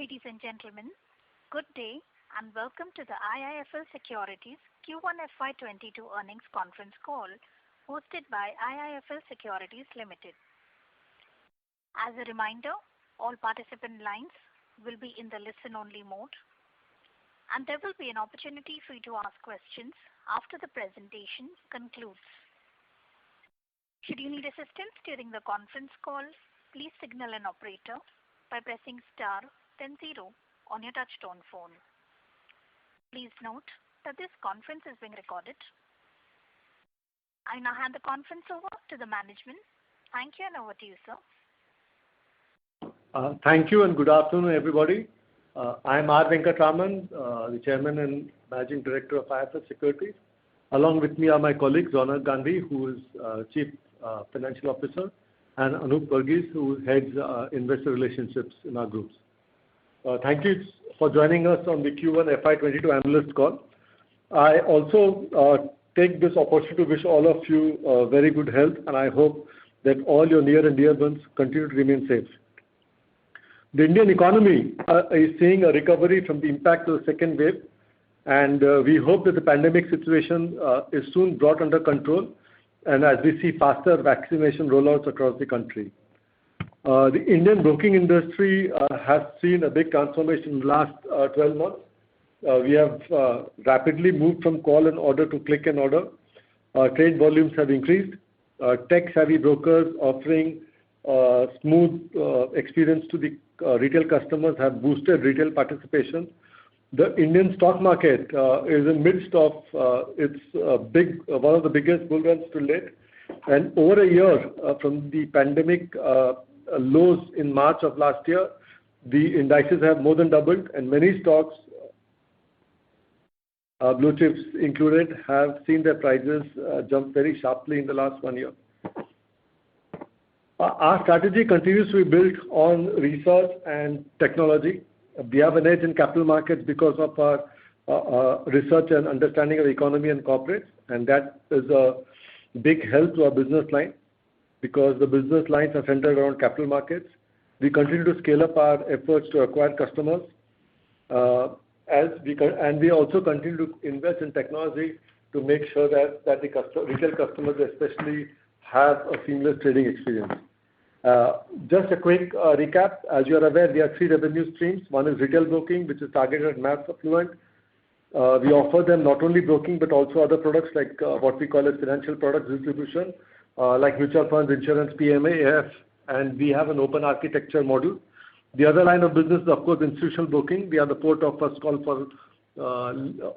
Ladies and gentlemen, good day and welcome to the IIFL Securities Q1 FY22 earnings conference call hosted by IIFL Securities Limited. As a reminder, all participant lines will be in the listen-only mode, and there will be an opportunity for you to ask questions after the presentation concludes. Should you need assistance during the conference call, please signal an operator by pressing star then 0 on your touchtone phone. Please note that this conference is being recorded. I now hand the conference over to the management. Thank you, and over to you, sir. Thank you and good afternoon, everybody. I am R. Venkatraman, the Chairman and Managing Director of IIFL Securities. Along with me are my colleagues, Ronak Gandhi, who is Chief Financial Officer, and Anup Varghese, who heads Investor Relationships in our groups. Thank you for joining us on the Q1 FY22 analyst call. I also take this opportunity to wish all of you very good health, and I hope that all your near and dear ones continue to remain safe. The Indian economy is seeing a recovery from the impact of the second wave, and we hope that the pandemic situation is soon brought under control, and as we see faster vaccination rollouts across the country. The Indian broking industry has seen a big transformation in the last 12 months. We have rapidly moved from call and order to click and order. Trade volumes have increased. Tech-savvy brokers offering smooth experience to the retail customers have boosted retail participation. The Indian stock market is in midst of one of the biggest bull runs to date. And over a year from the pandemic lows in March of last year, the indices have more than doubled, and many stocks, blue chips included, have seen their prices jump very sharply in the last 1 year. Our strategy continues to be built on research and technology. We have an edge in capital markets because of our research and understanding of the economy and corporates, and that is a big help to our business line because the business lines are centered around capital markets. We continue to scale up our efforts to acquire customers, and we also continue to invest in technology to make sure that the retail customers especially have a seamless trading experience. Just a quick recap. As you are aware, we have 3 revenue streams. One is retail broking, which is targeted at mass affluent. We offer them not only broking but also other products like what we call as financial products distribution, like mutual funds, insurance, PMA, AF, and we have an open architecture model. The other line of business is, of course, institutional broking. We are the port of first call for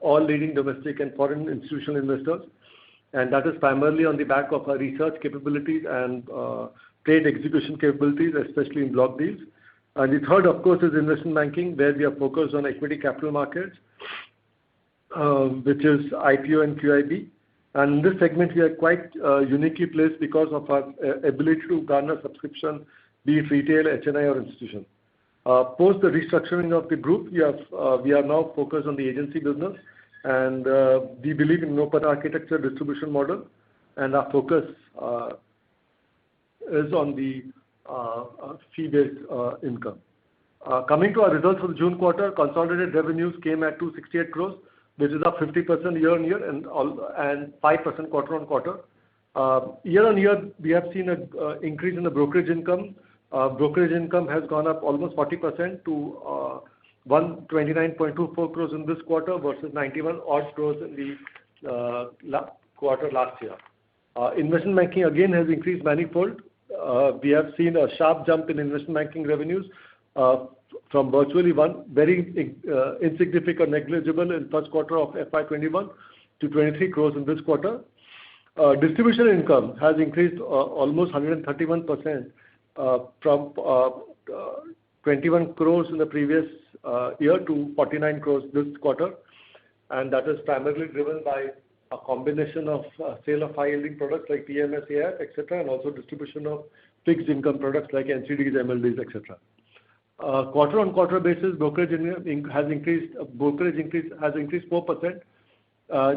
all leading domestic and foreign institutional investors, and that is primarily on the back of our research capabilities and trade execution capabilities, especially in block deals. And the third, of course, is investment banking, where we are focused on equity capital markets, which is IPO and QIB. And in this segment, we are quite uniquely placed because of our ability to garner subscription, be it retail, HNI, or institution. Post the restructuring of the group, we are now focused on the agency business, and we believe in an open architecture distribution model, and our focus is on the fee-based income. Coming to our results for the June quarter, consolidated revenues came at 268 crores, which is up 50% year-on-year and 5% quarter-on-quarter. Year-on-year, we have seen an increase in the brokerage income. Brokerage income has gone up almost 40% to 129.24 crores in this quarter versus 91 odd crores in the quarter last year. Investment banking again has increased manifold. We have seen a sharp jump in investment banking revenues from virtually one very insignificant, negligible in first quarter of FY21 to 23 crores in this quarter. Distribution income has increased almost 131% from 21 crores in the previous year to 49 crores this quarter, and that is primarily driven by a combination of sale of high-yielding products like PMS, AF, etc., and also distribution of fixed income products like NCDs, MLDs, etc. Quarter-on-quarter basis, brokerage has increased 4%,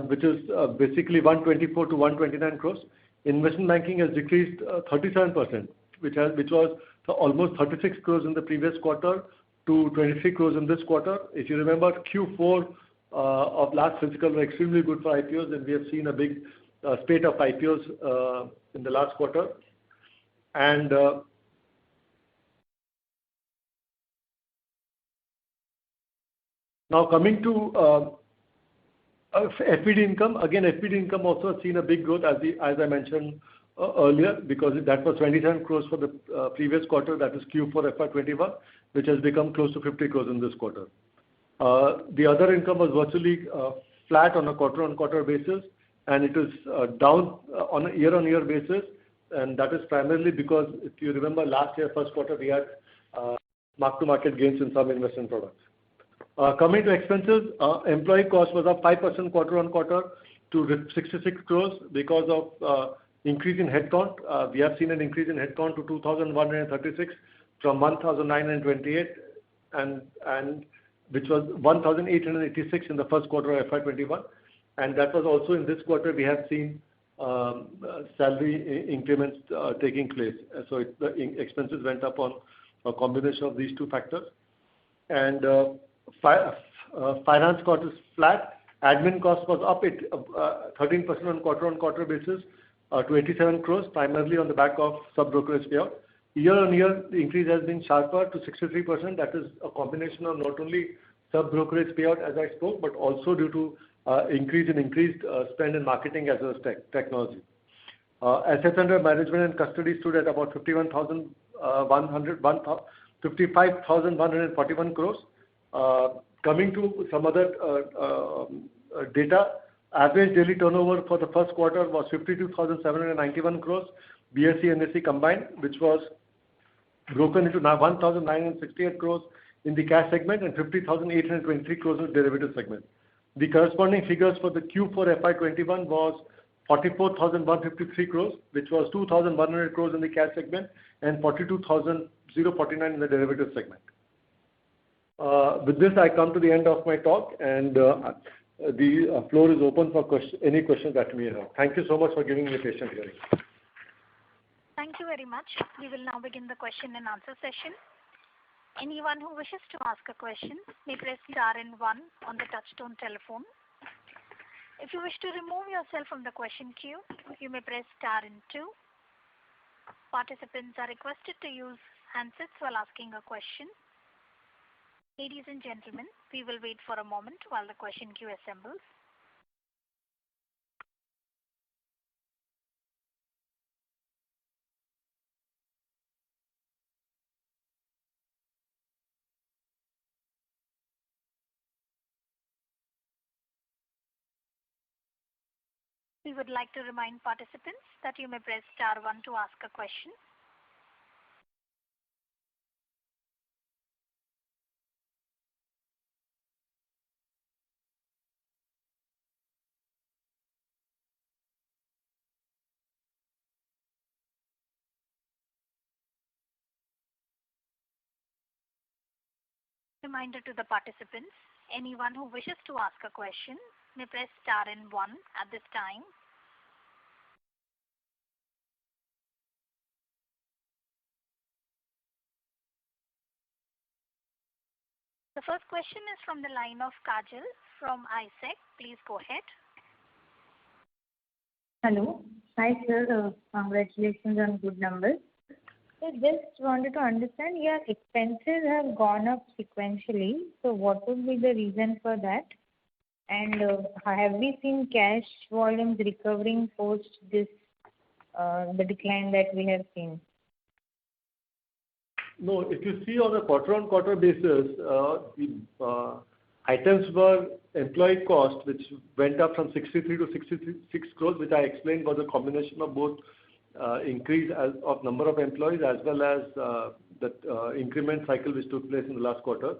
which is basically 124 to 129 crores. Investment banking has decreased 37%, which was almost 36 crores in the previous quarter to 23 crores in this quarter. If you remember, Q4 of last fiscal were extremely good for IPOs, and we have seen a big spate of IPOs in the last quarter. And now coming to FPD income, again FPD income also has seen a big growth as I mentioned earlier, because that was 27 crores for the previous quarter, that is Q4 FY21, which has become close to 50 crores in this quarter. The other income was virtually flat on a quarter-on-quarter basis, and it is down on a year-on-year basis, and that is primarily because if you remember last year first quarter we had mark-to-market gains in some investment products. Coming to expenses, employee cost was up 5% quarter-on-quarter to 66 crores because of increase in headcount. We have seen an increase in headcount to 2,136 from 1,928, and which was 1,886 in the first quarter of FY21. And that was also in this quarter we have seen salary increments taking place. So the expenses went up on a combination of these two factors. And finance cost is flat. Admin cost was up 13% on quarter-on-quarter basis to 87 crores, primarily on the back of sub-brokerage payout. Year-on-year, the increase has been sharper to 63%. That is a combination of not only sub-brokerage payout, as I spoke, but also due to increased spend in marketing as well as technology. Assets under management and custody stood at about 55,141 crores. Coming to some other data, average daily turnover for the first quarter was 52,791 crores, BSE and NSE combined, which was broken into 1,968 crores in the cash segment and 50,823 crores in the derivative segment. The corresponding figures for the Q4 FY21 was 44,153 crores, which was 2,100 crores in the cash segment and 42,049 in the derivative segment. With this, I come to the end of my talk, and the floor is open for any questions that you may have. Thank you so much for giving me a patient hearing. Thank you very much. We will now begin the question and answer session. Anyone who wishes to ask a question may press star and 1 on the touchtone telephone. If you wish to remove yourself from the question queue, you may press star and 2. Participants are requested to use handsets while asking a question. Ladies and gentlemen, we will wait for a moment while the question queue assembles. We would like to remind participants that you may press star 1 to ask a question. Reminder to the participants, anyone who wishes to ask a question may press star and 1 at this time. The first question is from the line of Kajal from ISEC. Please go ahead. Hello. Hi, sir. Congratulations on good numbers. So just wanted to understand, your expenses have gone up sequentially. So what would be the reason for that? And have we seen cash volumes recovering post this, the decline that we have seen? No, if you see on a quarter-on-quarter basis, the items were employee cost, which went up from 63 to 66 crores, which I explained was a combination of both increase of number of employees as well as the increment cycle which took place in the last quarter.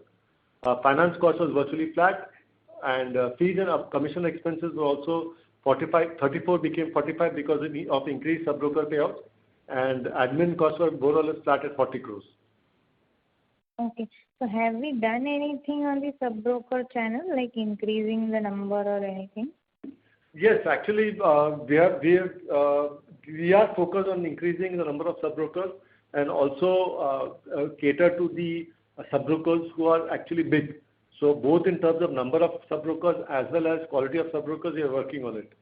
Finance cost was virtually flat, and fees and commission expenses were also 34 became 45 because of increased sub-broker payouts, and admin costs were more or less flat at 40 crores. Okay. So have we done anything on the sub-broker channel, like increasing the number or anything? Yes, actually, we are focused on increasing the number of sub-brokers and also cater to the sub-brokers who are actually big. So both in terms of number of sub-brokers as well as quality of sub-brokers, we are working on it.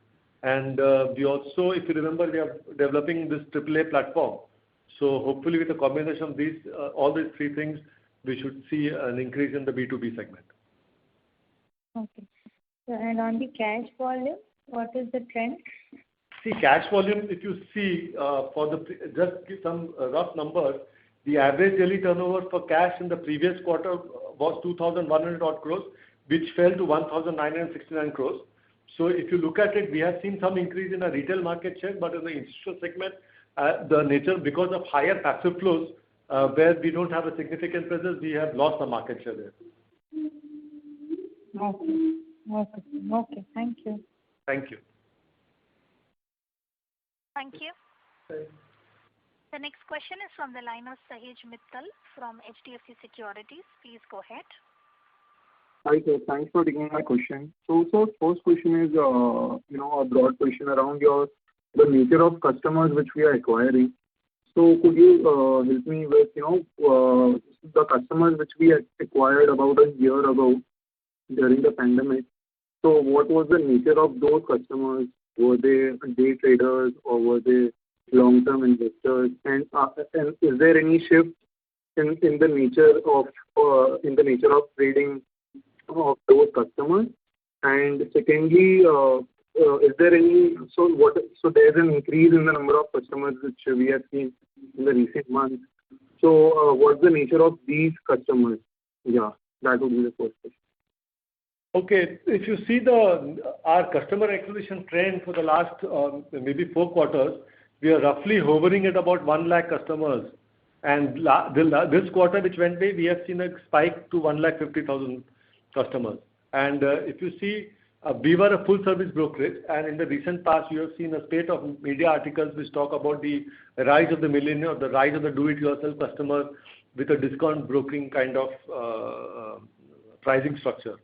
And we also, if you remember, we are developing this AAA platform. So hopefully with a combination of these, all these three things, we should see an increase in the B2B segment. Okay. So, and on the cash volume, what is the trend? See, cash volume, if you see, just give some rough numbers, the average daily turnover for cash in the previous quarter was 2,100 odd crores, which fell to 1,969 crores. So if you look at it, we have seen some increase in our retail market share, but in the institutional segment, the nature, because of higher passive flows, where we don't have a significant presence, we have lost some market share there. Okay. Thank you. Thank you. Thank you. The next question is from the line of Sahej Mittal from HDFC Securities. Please go ahead. Hi, sir. Thanks for taking my question. So first question is, a broad question around the nature of customers which we are acquiring. So could you help me with, the customers which we had acquired about a year ago during the pandemic? So what was the nature of those customers? Were they day traders or were they long-term investors? And is there any shift in the nature of trading of those customers? And secondly, is there any so there's an increase in the number of customers which we have seen in the recent months. So what's the nature of these customers? Yeah, that would be the first question. Okay, if you see our customer acquisition trend for the last maybe 4 quarters, we are roughly hovering at about 1 lakh customers. And this quarter which went by, we have seen a spike to 1,50,000 customers. And if you see, we were a full service brokerage, and in the recent past, you have seen a spate of media articles which talk about the rise of the millennial, the rise of the do-it-yourself customer with a discount brokering kind of pricing structure.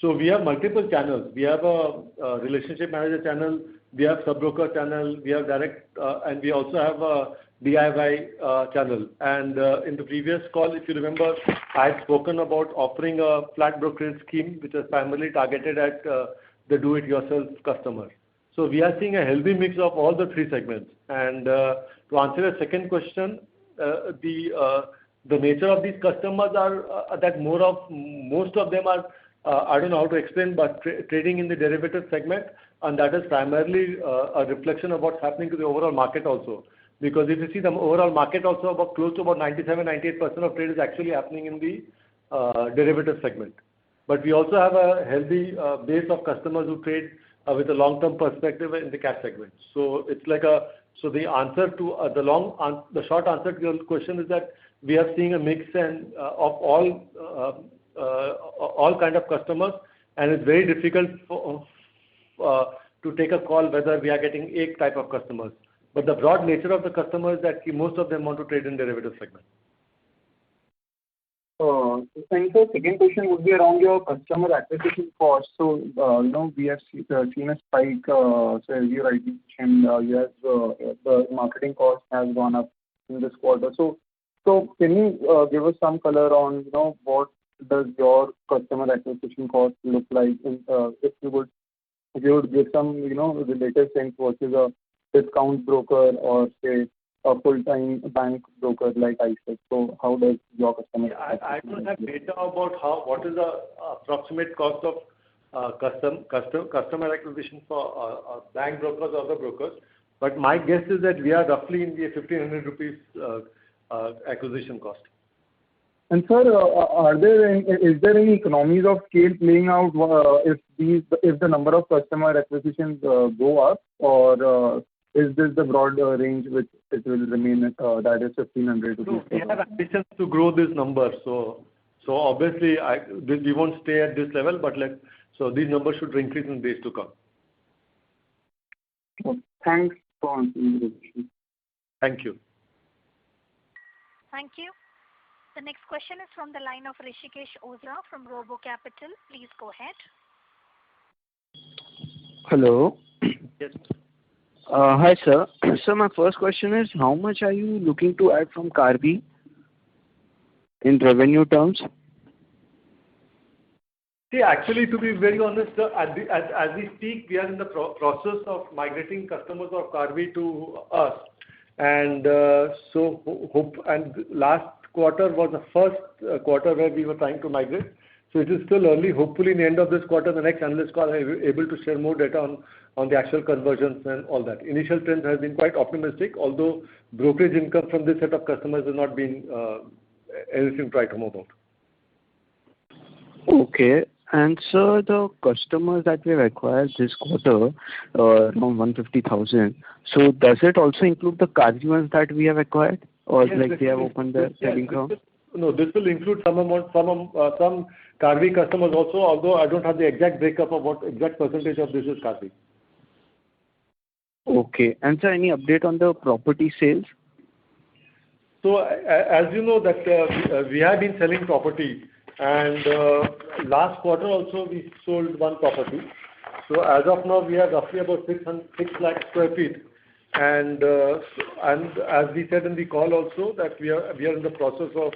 So we have multiple channels. We have a relationship manager channel, we have sub-broker channel, we have direct, and we also have a DIY channel. And in the previous call, if you remember, I had spoken about offering a flat brokerage scheme, which is primarily targeted at the do-it-yourself customer. So we are seeing a healthy mix of all the 3 segments. And to answer your second question, the nature of these customers are that most of them are, I don't know how to explain, but trading in the derivative segment, and that is primarily a reflection of what's happening to the overall market also. Because if you see the overall market also, about close to about 97-98% of trade is actually happening in the derivative segment. But we also have a healthy base of customers who trade with a long-term perspective in the cash segment. So it's like the answer to the short answer to your question is that we are seeing a mix of all kind of customers, and it's very difficult to take a call whether we are getting a type of customers. But the broad nature of the customers is that most of them want to trade in derivative segment. And the second question would be around your customer acquisition cost. So, we have seen a spike, so as you rightly mentioned, the marketing cost has gone up in this quarter. So can you give us some color on, what does your customer acquisition cost look like? If you would give some, the latest sense versus a discount broker or say a full-time bank broker like ICICI. So how does your customer? I don't have data about what is the approximate cost of customer acquisition for bank brokers or other brokers. But my guess is that we are roughly in the 1,500 rupees acquisition cost. And sir, is there any economies of scale playing out if the number of customer acquisitions go up, or is this the broad range which it will remain at, that is 1,500 rupees? No, we have ambitions to grow this number. So obviously we won't stay at this level, but so these numbers should increase in days to come. Okay. Thanks for answering the question. Thank you. Thank you. The next question is from the line of Rishikesh Oza from Robo Capital. Please go ahead. Hello. Yes. Hi, sir. So my first question is, how much are you looking to add from Karvy? in revenue terms? See, actually, to be very honest, as we speak, we are in the process of migrating customers of Karvy to us. And last quarter was the first quarter where we were trying to migrate. So it is still early. Hopefully, in the end of this quarter, the next analyst call, I will be able to share more data on the actual conversions and all that. Initial trends have been quite optimistic, although brokerage income from this set of customers has not been anything to write home about. Okay. And sir, the customers that we have acquired this quarter, around 150,000. So does it also include the Karvy ones that we have acquired, or Yes, like they have opened their trading account? No, this will include some Karvy customers also, although I don't have the exact breakup of what exact percentage of this is Karvy. Okay. And sir, any update on the property sales? So as you know that we have been selling property, and last quarter also we sold one property. So as of now we have roughly about 6 lakh square feet, and as we said in the call also that we are in the process of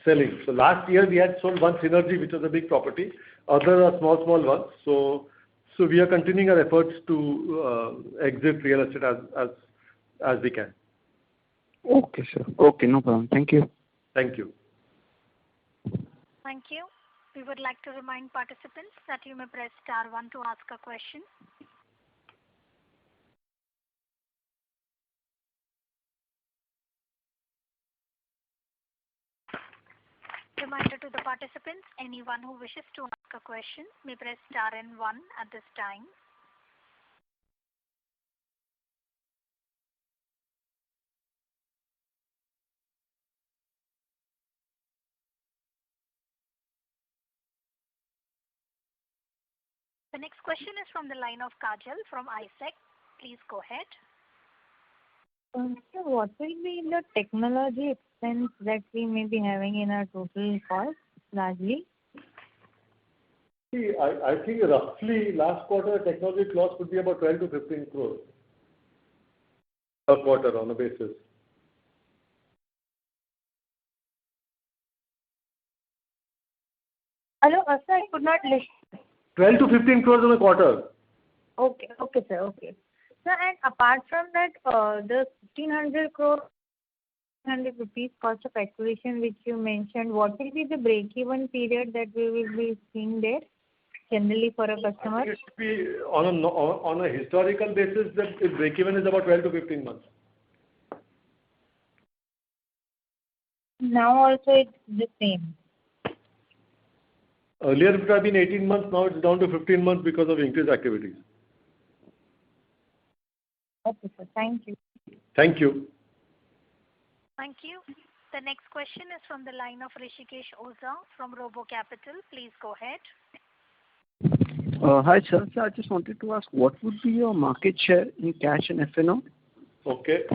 selling. So last year we had sold one Synergy, which was a big property. Other are small ones. So we are continuing our efforts to exit real estate as we can. Okay, sir. Okay, no problem. Thank you. Thank you. Thank you. We would like to remind participants that you may press star 1 to ask a question. Reminder to the participants, anyone who wishes to ask a question may press star and 1 at this time. The next question is from the line of Kajal from ISEC. Please go ahead. So what will be the technology expense that we may be having in our total cost largely? See, I think roughly last quarter technology cost would be about 12 to 15 crores per quarter on a basis. Hello, sir, I could not listen. 12 to 15 crores in a quarter. Okay, sir, okay. Sir, and apart from that, the 1,500 crore, 100 rupees cost of acquisition which you mentioned, what will be the break-even period that we will be seeing there generally for a customer? It should be on a historical basis, the break-even is about 12 to 15 months. Now also it's the same. Earlier it would have been 18 months, now it's down to 15 months because of increased activities. Okay, sir. Thank you. Thank you. Thank you. The next question is from the line of Rishikesh Oza from Robo Capital. Please go ahead. Hi, sir. So I just wanted to ask, what would be your market share in cash and F&O? Okay.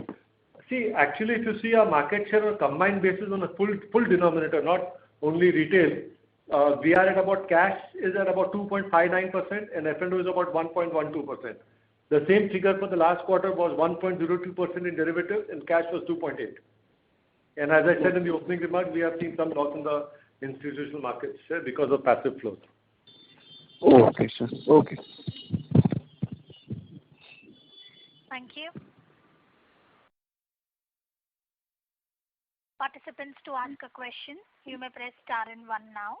See, actually, if you see our market share on a combined basis on a full denominator, not only retail, we are at about cash is at about 2.59% and F&O is about 1.12%. The same figure for the last quarter was 1.02% in derivatives and cash was 2.8. And as I said in the opening remarks, we have seen some loss in the institutional market share because of passive flows. Oh, okay, sir. Okay. Thank you. Participants, to ask a question, you may press star and 1 now.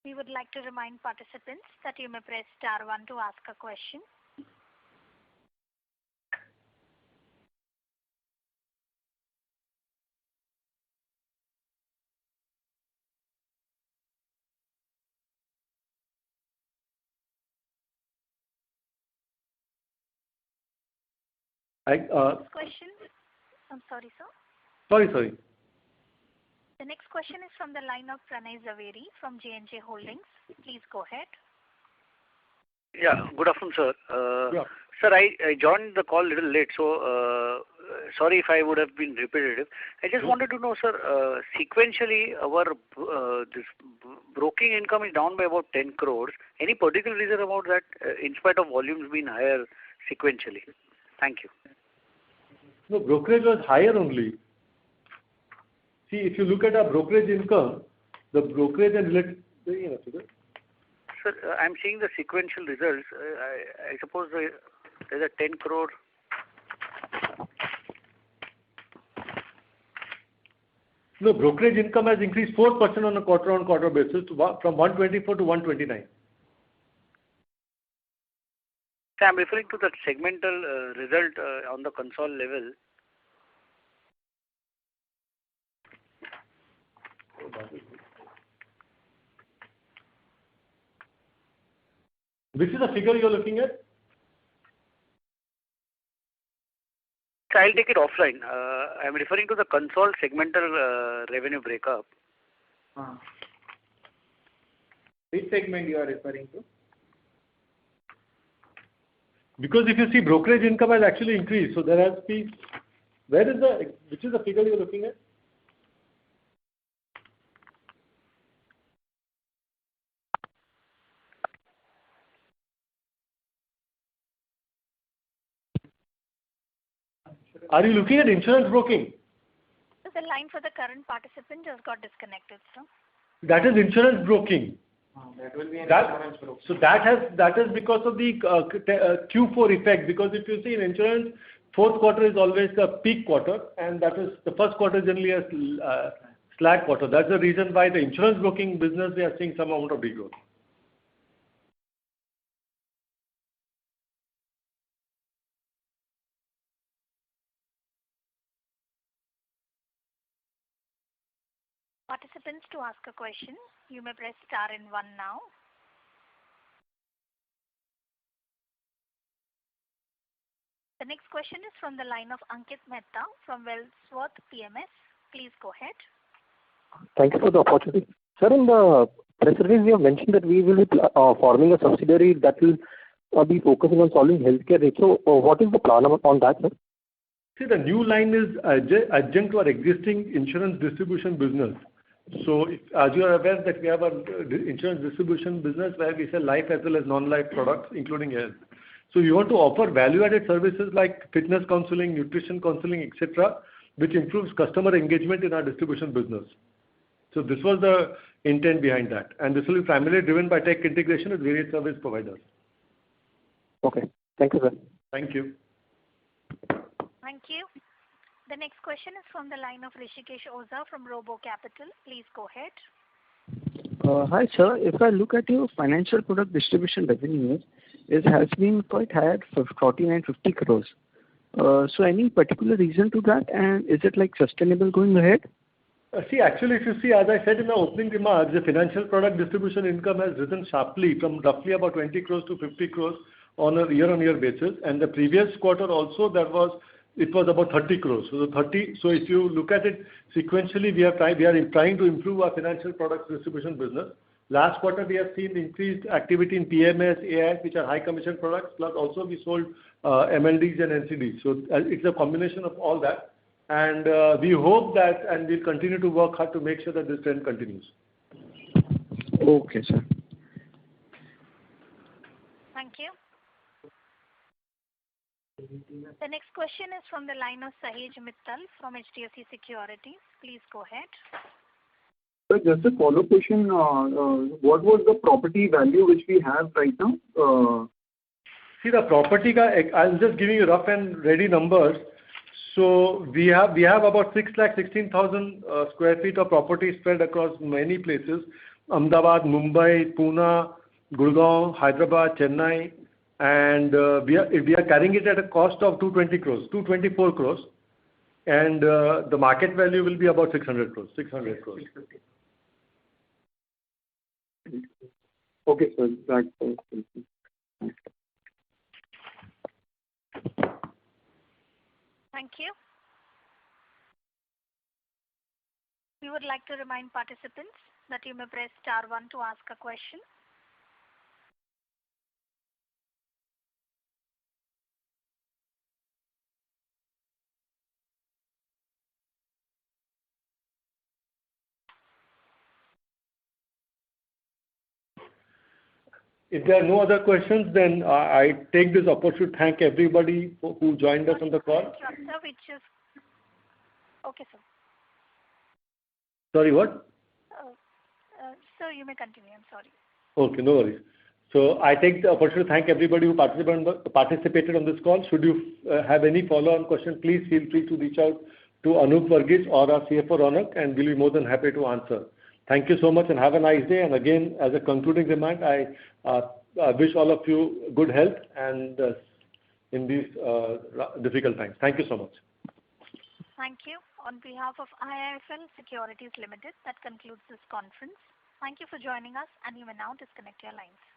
We would like to remind participants that you may press star 1 to ask a question. Next question. I'm sorry, sir. Sorry. The next question is from the line of Pranay Zaveri from J&J Holdings. Please go ahead. Yeah, good afternoon, sir. Yeah. Sir, I joined the call a little late, so sorry if I would have been repetitive. I just wanted to know, sir, sequentially, our this broking income is down by about 10 crores. Any particular reason about that, in spite of volumes being higher sequentially? Thank you. No, brokerage was higher only. See, if you look at our brokerage income, the brokerage and related, Sir, I'm seeing the sequential results. I suppose there's a 10 crore. No, brokerage income has increased 4% on a quarter-on-quarter basis from 124 to 129. I'm referring to the segmental result on the console level. Which is the figure you're looking at? I'll take it offline. I'm referring to the console segmental revenue breakup. Which segment you are referring to? Because if you see, brokerage income has actually increased, so there has been. Which is the figure you're looking at? Are you looking at insurance broking? The line for the current participant just got disconnected, sir. That is insurance broking. That will be an insurance broking. So that is because of the Q4 effect. Because if you see in insurance, fourth quarter is always the peak quarter, and that is the first quarter is generally a slack quarter. That's the reason why the insurance broking business we are seeing some amount of degrowth. Participants, to ask a question, you may press star and 1 now. The next question is from the line of Ankit Mehta from Wellsworth PMS. Please go ahead. Thank you for the opportunity. Sir, in the press release, you have mentioned that we will be forming a subsidiary that will be focusing on solving healthcare rates. So, what is the plan on that, sir? See, the new line is adjunct to our existing insurance distribution business. So, as you are aware that we have an insurance distribution business where we sell life as well as non-life products, including health. So, we want to offer value-added services like fitness counseling, nutrition counseling, etc., which improves customer engagement in our distribution business. So, this was the intent behind that. And this will be primarily driven by tech integration with various service providers. Okay. Thank you, sir. Thank you. Thank you. The next question is from the line of Rishikesh Oza from Robo Capital. Please go ahead. Hi, sir. If I look at your financial product distribution revenues, it has been quite high at 49-50 crores. So, any particular reason to that, and is it like sustainable going ahead? See, actually, if you see, as I said in the opening remarks, the financial product distribution income has risen sharply from roughly about 20 crores to 50 crores on a year-on-year basis. And the previous quarter also, it was about 30 crores. So if you look at it sequentially, we are trying to improve our financial products distribution business. Last quarter, we have seen increased activity in PMS, AIF, which are high commission products. Plus, also we sold MLDs and NCDs. So it's a combination of all that. And we hope that, and we'll continue to work hard to make sure that this trend continues. Okay, sir. Thank you. The next question is from the line of Sahej Mittal from HDFC Securities. Please go ahead. Sir, just a follow-up question. What was the property value which we have right now? See, the property, I'm just giving you rough and ready numbers. So we have about 616,000 square feet of property spread across many places: Ahmedabad, Mumbai, Pune, Gurgaon, Hyderabad, Chennai, and we are carrying it at a cost of 224 crores, and the market value will be about 600 crores. 650. Okay, sir. That's all. Thank you. We would like to remind participants that you may press star 1 to ask a question. If there are no other questions, then I take this opportunity to thank everybody who joined us on the call. Sir, okay, sir. Sorry, what? Sir, you may continue. I'm sorry. Okay, no worries. So I take the opportunity to thank everybody who participated on this call. Should you have any follow-on questions, please feel free to reach out to Anup Varghese or our CFO Ronak, and we'll be more than happy to answer. Thank you so much and have a nice day. And again, as a concluding remark, I wish all of you good health and in these difficult times. Thank you so much. Thank you. On behalf of IIFL Securities Limited, that concludes this conference. Thank you for joining us, and you may now disconnect your lines.